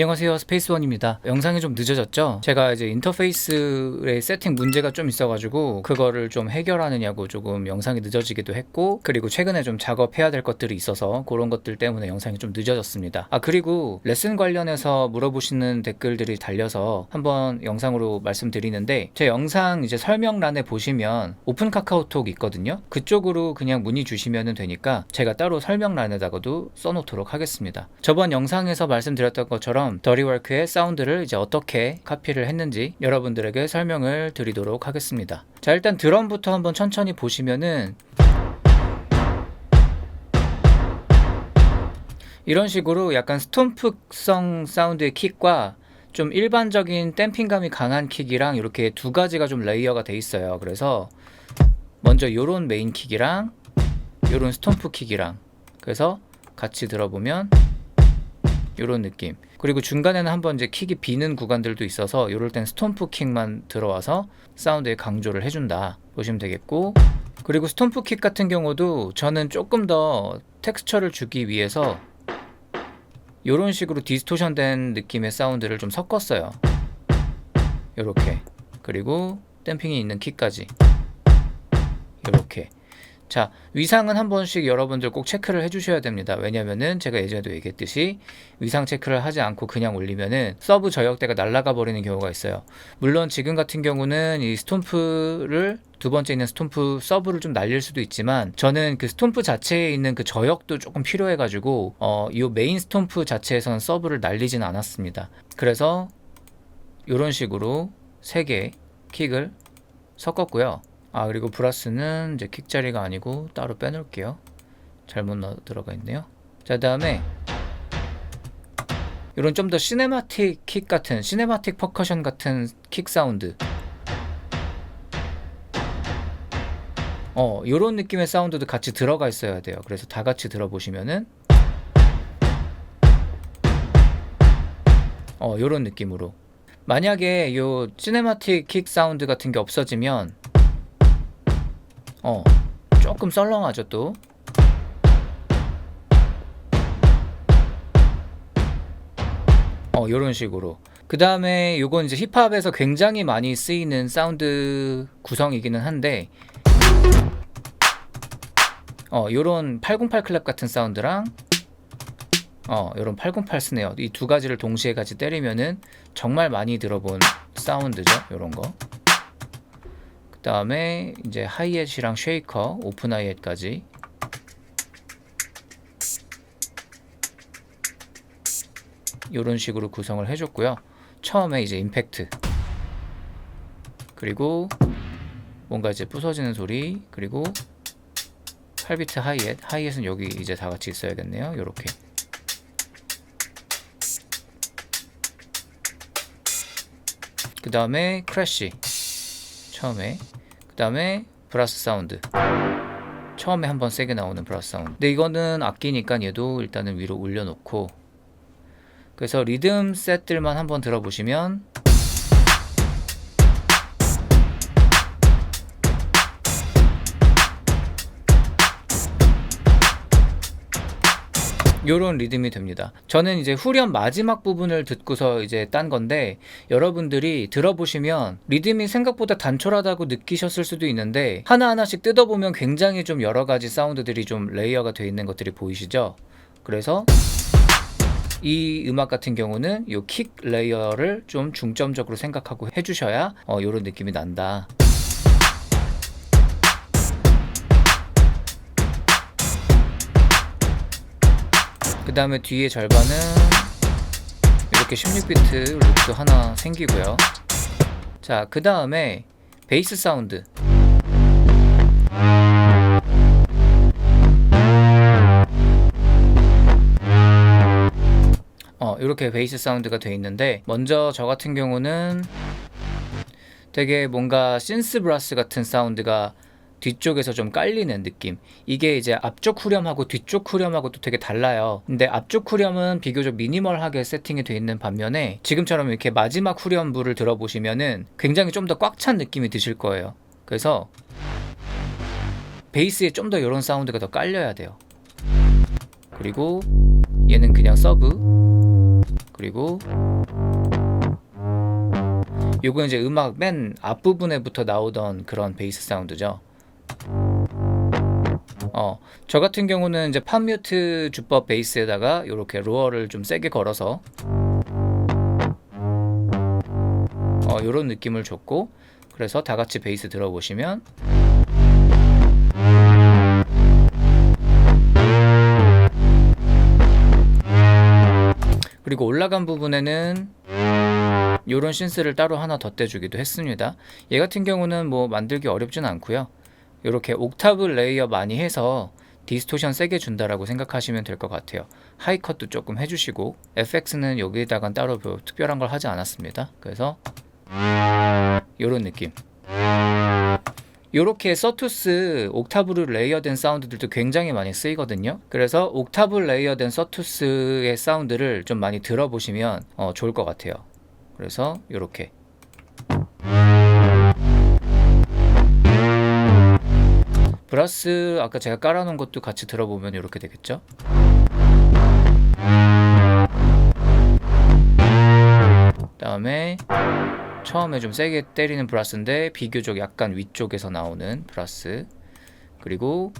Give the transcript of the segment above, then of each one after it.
안녕하세요, 스페이스원입니다. 영상이 좀 늦어졌죠? 제가 이제 인터페이스의 세팅 문제가 좀 있어가지고 그거를 좀 해결하느냐고 조금 영상이 늦어지기도 했고, 그리고 최근에 좀 작업해야 될 것들이 있어서 그런 것들 때문에 영상이 좀 늦어졌습니다. 그리고 레슨 관련해서 물어보시는 댓글들이 달려서 한번 영상으로 말씀드리는데, 제 영상 이제 설명란에 보시면 오픈 카카오톡 있거든요. 그쪽으로 그냥 문의 주시면 되니까 제가 따로 설명란에다가도 써놓도록 하겠습니다. 저번 영상에서 말씀드렸던 것처럼 더리워크의 사운드를 이제 어떻게 카피를 했는지 여러분들에게 설명을 드리도록 하겠습니다. 자, 일단 드럼부터 한번 천천히 보시면은 이런 식으로 약간 스톰프성 사운드의 킥과 좀 일반적인 댐핑감이 강한 킥이랑 이렇게 두 가지가 좀 레이어가 돼 있어요. 그래서 먼저 요런 메인 킥이랑 요런 스톰프 킥이랑, 그래서 같이 들어보면 요런 느낌. 그리고 중간에는 한번 이제 킥이 비는 구간들도 있어서 요럴 땐 스톰프 킥만 들어와서 사운드에 강조를 해준다 보시면 되겠고, 그리고 스톰프 킥 같은 경우도 저는 조금 더 텍스처를 주기 위해서 요런 식으로 디스토션 된 느낌의 사운드를 좀 섞었어요. 요렇게. 그리고 댐핑이 있는 킥까지 요렇게. 자, 위상은 한 번씩 여러분들 꼭 체크를 해주셔야 됩니다. 왜냐면은 제가 예전에도 얘기했듯이 위상 체크를 하지 않고 그냥 올리면은 서브 저역대가 날아가 버리는 경우가 있어요. 물론 지금 같은 경우는 이 스톰프를 두 번째 있는 스톰프 서브를 좀 날릴 수도 있지만, 저는 그 스톰프 자체에 있는 그 저역도 조금 필요해가지고 이 메인 스톰프 자체에서는 서브를 날리진 않았습니다. 그래서 이런 식으로 3개 킥을 섞었고요. 그리고 브라스는 이제 킥 자리가 아니고 따로 빼놓을게요. 잘못 들어가 있네요. 자, 다음에 이런 좀 더 시네마틱 킥 같은, 시네마틱 퍼커션 같은 킥 사운드, 요런 느낌의 사운드도 같이 들어가 있어야 돼요. 그래서 다 같이 들어보시면은 요런 느낌으로. 만약에 요 시네마틱 킥 사운드 같은 게 없어지면 조금 썰렁하죠. 또 요런 식으로. 그 다음에 요건 이제 힙합에서 굉장히 많이 쓰이는 사운드 구성이기는 한데, 요런 808 클랩 같은 사운드랑 요런 808 스네어, 이 두 가지를 동시에 같이 때리면은 정말 많이 들어본 사운드죠. 요런 거. 그 다음에 이제 하이햇이랑 쉐이커, 오픈 하이햇까지. 요런 식으로 구성을 해줬고요. 처음에 이제 임팩트, 그리고 뭔가 이제 부서지는 소리, 그리고 8비트 하이햇, 하이햇은 여기 이제 다 같이 있어야겠네요. 요렇게. 그 다음에 크래쉬 처음에, 그 다음에 브라스 사운드, 처음에 한번 세게 나오는 브라스 사운드. 근데 이거는 악기니까 얘도 일단은 위로 올려놓고, 그래서 리듬 셋들만 한번 들어보시면 요런 리듬이 됩니다. 저는 이제 후렴 마지막 부분을 듣고서 이제 딴 건데, 여러분들이 들어보시면 리듬이 생각보다 단촐하다고 느끼셨을 수도 있는데, 하나하나씩 뜯어보면 굉장히 좀 여러가지 사운드들이 좀 레이어가 되어 있는 것들이 보이시죠? 그래서 이 음악 같은 경우는 요 킥 레이어를 좀 중점적으로 생각하고 해주셔야 요런 느낌이 난다. 그 다음에 뒤에 절반은 이렇게 16비트 룩도 하나 생기고요. 자, 그 다음에 베이스 사운드. 이렇게 베이스 사운드가 돼 있는데, 먼저 저 같은 경우는 되게 뭔가 신스 브라스 같은 사운드가 뒤쪽에서 좀 깔리는 느낌. 이게 이제 앞쪽 후렴하고 뒤쪽 후렴하고 또 되게 달라요. 근데 앞쪽 후렴은 비교적 미니멀하게 세팅이 되어 있는 반면에, 지금처럼 이렇게 마지막 후렴부를 들어보시면은 굉장히 좀 더 꽉 찬 느낌이 드실 거예요. 그래서 베이스에 좀 더 이런 사운드가 더 깔려야 돼요. 그리고 얘는 그냥 서브, 그리고 요건 이제 음악 맨 앞부분에부터 나오던 그런 베이스 사운드죠. 저 같은 경우는 이제 팝뮤트 주법 베이스에다가 이렇게 로어를 좀 세게 걸어서 요런 느낌을 줬고, 그래서 다 같이 베이스 들어보시면 그리고 올라간 부분에는 요런 신스를 따로 하나 덧대주기도 했습니다. 얘 같은 경우는 뭐 만들기 어렵진 않고요. 이렇게 옥타브 레이어 많이 해서 디스토션 세게 준다라고 생각하시면 될 것 같아요. 하이컷도 조금 해주시고, FX는 여기다가 따로 특별한 걸 하지 않았습니다. 그래서 요런 느낌. 요렇게 서투스 옥타브로 레이어된 사운드들도 굉장히 많이 쓰이거든요. 그래서 옥타브 레이어된 서투스의 사운드를 좀 많이 들어보시면 좋을 것 같아요. 그래서 요렇게 브라스 아까 제가 깔아놓은 것도 같이 들어보면 이렇게 되겠죠. 다음에 처음에 좀 세게 때리는 브라스인데 비교적 약간 위쪽에서 나오는 브라스. 그리고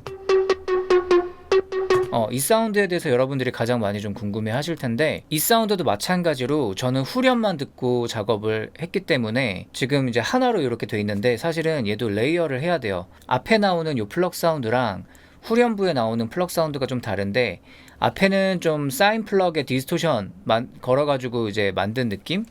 이 사운드에 대해서 여러분들이 가장 많이 좀 궁금해 하실 텐데, 이 사운드도 마찬가지로 저는 후렴만 듣고 작업을 했기 때문에 지금 이제 하나로 이렇게 돼 있는데, 사실은 얘도 레이어를 해야 돼요. 앞에 나오는 요 플럭 사운드랑 후렴부에 나오는 플럭 사운드가 좀 다른데, 앞에는 좀 사인 플럭에 디스토션 걸어가지고 이제 만든 느낌?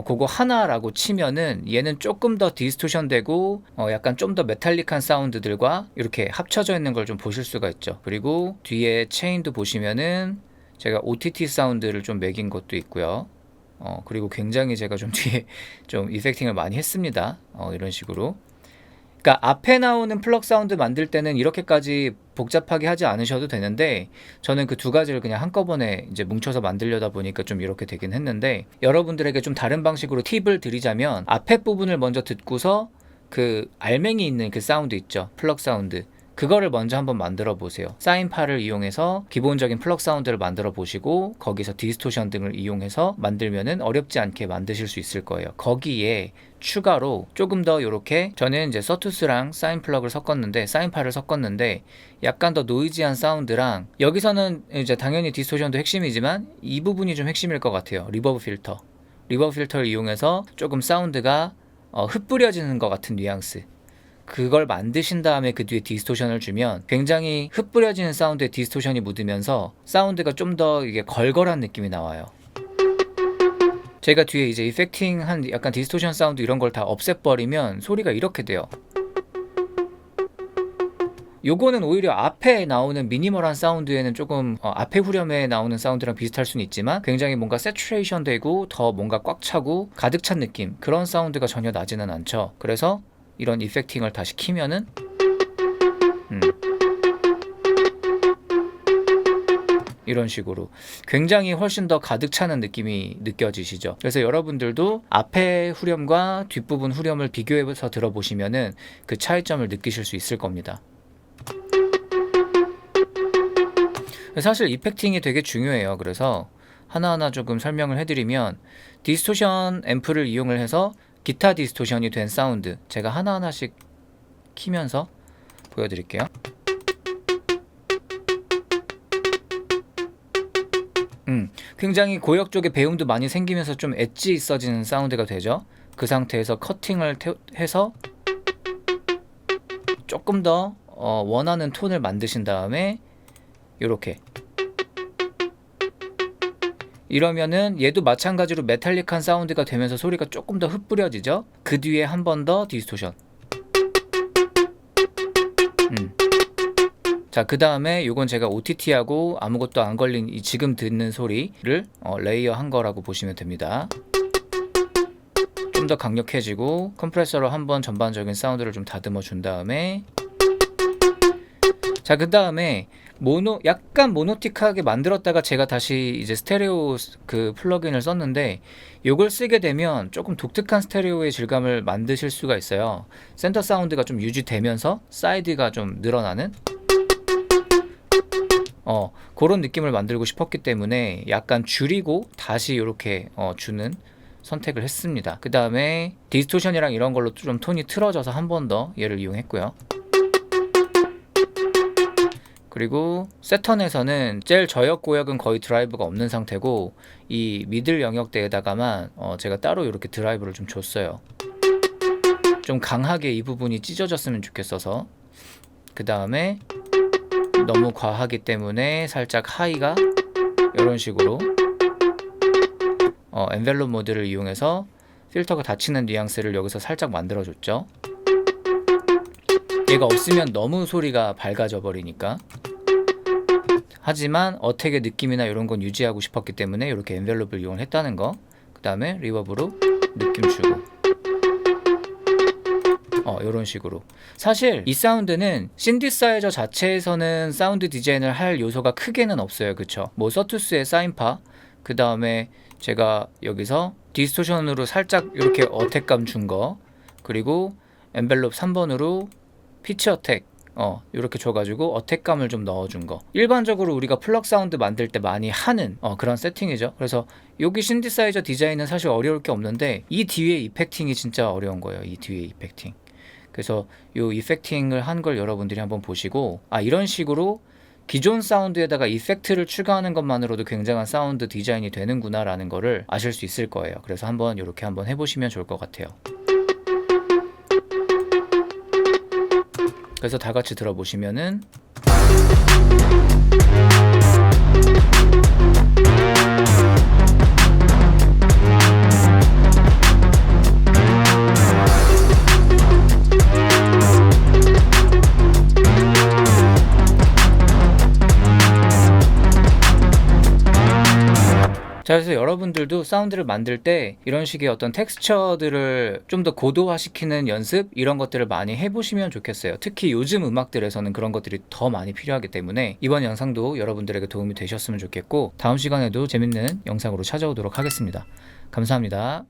그거 하나라고 치면은 얘는 조금 더 디스토션 되고 약간 좀 더 메탈릭한 사운드들과 이렇게 합쳐져 있는 걸 좀 보실 수가 있죠. 그리고 뒤에 체인도 보시면은 제가 OTT 사운드를 좀 매긴 것도 있고요. 그리고 굉장히 제가 좀 뒤에 좀 이펙팅을 많이 했습니다. 이런 식으로. 그러니까 앞에 나오는 플럭 사운드 만들 때는 이렇게까지 복잡하게 하지 않으셔도 되는데, 저는 그 두 가지를 그냥 한꺼번에 이제 뭉쳐서 만들려다 보니까 좀 이렇게 되긴 했는데, 여러분들에게 좀 다른 방식으로 팁을 드리자면, 앞에 부분을 먼저 듣고서 그 알맹이 있는 그 사운드 있죠, 플럭 사운드, 그거를 먼저 한번 만들어 보세요. 사인파를 이용해서 기본적인 플럭 사운드를 만들어 보시고, 거기서 디스토션 등을 이용해서 만들면은 어렵지 않게 만드실 수 있을 거예요. 거기에 추가로 조금 더 요렇게, 저는 이제 서투스랑 사인 플럭을 섞었는데, 사인파를 섞었는데 약간 더 노이지한 사운드랑, 여기서는 이제 당연히 디스토션도 핵심이지만 이 부분이 좀 핵심일 것 같아요. 리버브 필터를 이용해서 조금 사운드가 흩뿌려지는 것 같은 뉘앙스, 그걸 만드신 다음에 그 뒤에 디스토션을 주면 굉장히 흩뿌려지는 사운드에 디스토션이 묻으면서 사운드가 좀 더 이게 걸걸한 느낌이 나와요. 제가 뒤에 이제 이펙팅한 약간 디스토션 사운드 이런 걸 다 없애버리면 소리가 이렇게 돼요. 요거는 오히려 앞에 나오는 미니멀한 사운드에는 조금 앞에 후렴에 나오는 사운드랑 비슷할 수는 있지만, 굉장히 뭔가 세츄레이션 되고 더 뭔가 꽉 차고 가득 찬 느낌, 그런 사운드가 전혀 나지는 않죠. 그래서 이런 이펙팅을 다시 키면은 이런 식으로 굉장히 훨씬 더 가득 차는 느낌이 느껴지시죠. 그래서 여러분들도 앞에 후렴과 뒷부분 후렴을 비교해서 들어보시면은 그 차이점을 느끼실 수 있을 겁니다. 사실 이펙팅이 되게 중요해요. 그래서 하나하나 조금 설명을 해드리면, 디스토션 앰프를 이용을 해서 기타 디스토션이 된 사운드, 제가 하나하나씩 키면서 보여드릴게요. 굉장히 고역 쪽에 배음도 많이 생기면서 좀 엣지 있어지는 사운드가 되죠. 그 상태에서 커팅을 해서 조금 더 원하는 톤을 만드신 다음에 요렇게, 이러면은 얘도 마찬가지로 메탈릭한 사운드가 되면서 소리가 조금 더 흩뿌려지죠. 그 뒤에 한 번 더 디스토션. 자, 그 다음에 요건 제가 OTT하고 아무것도 안 걸린 이 지금 듣는 소리를 레이어 한 거라고 보시면 됩니다. 좀 더 강력해지고 컴프레서로 한번 전반적인 사운드를 좀 다듬어 준 다음에, 자, 그 다음에 약간 모노틱하게 만들었다가 제가 다시 이제 스테레오 그 플러그인을 썼는데, 요걸 쓰게 되면 조금 독특한 스테레오의 질감을 만드실 수가 있어요. 센터 사운드가 좀 유지되면서 사이드가 좀 늘어나는, 그런 느낌을 만들고 싶었기 때문에 약간 줄이고 다시 이렇게 주는 선택을 했습니다. 그 다음에 디스토션이랑 이런 걸로 좀 톤이 틀어져서 한 번 더 얘를 이용했고요. 그리고 세턴에서는 제일 저역 고역은 거의 드라이브가 없는 상태고 이 미들 영역대에다가만 제가 따로 이렇게 드라이브를 좀 줬어요. 좀 강하게 이 부분이 찢어졌으면 좋겠어서. 그 다음에 너무 과하기 때문에 살짝 하이가 이런 식으로 엔벨롭 모드를 이용해서 필터가 닫히는 뉘앙스를 여기서 살짝 만들어줬죠. 얘가 없으면 너무 소리가 밝아져 버리니까. 하지만 어택의 느낌이나 이런 건 유지하고 싶었기 때문에 이렇게 엔벨롭을 이용했다는 거. 그 다음에 리버브로 느낌 주고 이런 식으로. 사실 이 사운드는 신디사이저 자체에서는 사운드 디자인을 할 요소가 크게는 없어요. 그쵸? 뭐 서투스의 사인파, 그 다음에 제가 여기서 디스토션으로 살짝 이렇게 어택감 준 거, 그리고 엔벨롭 3번으로 피치 어택 이렇게 줘가지고 어택감을 좀 넣어준 거. 일반적으로 우리가 플럭 사운드 만들 때 많이 하는 그런 세팅이죠. 그래서 여기 신디사이저 디자인은 사실 어려울 게 없는데 이 뒤에 이펙팅이 진짜 어려운 거예요. 이 뒤에 이펙팅. 그래서 이 이펙팅을 한 걸 여러분들이 한번 보시고, 이런 식으로 기존 사운드에다가 이펙트를 추가하는 것만으로도 굉장한 사운드 디자인이 되는구나 라는 거를 아실 수 있을 거예요. 그래서 한번 이렇게 한번 해보시면 좋을 것 같아요. 그래서 다 같이 들어보시면은 자, 그래서 여러분들도 사운드를 만들 때 이런 식의 어떤 텍스처들을 좀 더 고도화시키는 연습, 이런 것들을 많이 해보시면 좋겠어요. 특히 요즘 음악들에서는 그런 것들이 더 많이 필요하기 때문에 이번 영상도 여러분들에게 도움이 되셨으면 좋겠고, 다음 시간에도 재밌는 영상으로 찾아오도록 하겠습니다. 감사합니다.